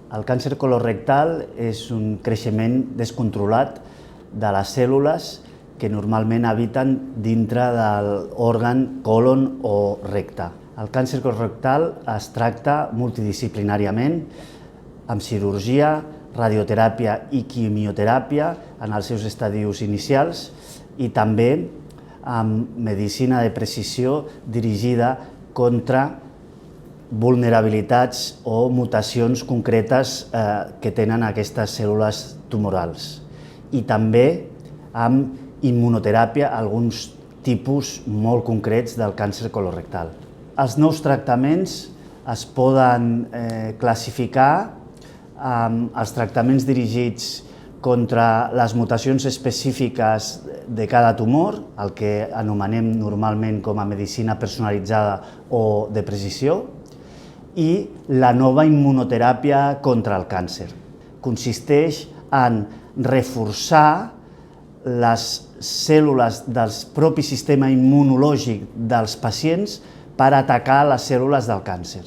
El càncer colorectal és un creixement descontrolat de les cèl·lules que normalment habiten dintre de l'òrgan colon o recte. El càncer colorectal es tracta multidisciplinàriament amb cirurgia, radioteràpia i quimioteràpia en els seus estadius inicials i també amb medicina de precisió dirigida contra vulnerabilitats o mutacions concretes que tenen aquestes cèl·lules tumorals i també amb immunoteràpia alguns tipus molt concrets del càncer colorectal. Els nous tractaments es poden classificar amb els tractaments dirigits contra les mutacions específiques de cada tumor, el que anomenem normalment com a medicina personalitzada o de precisió, i la nova immunoteràpia contra el càncer. Consisteix en reforçar les cèl·lules del propi sistema immunològic dels pacients per atacar les cèl·lules del càncer.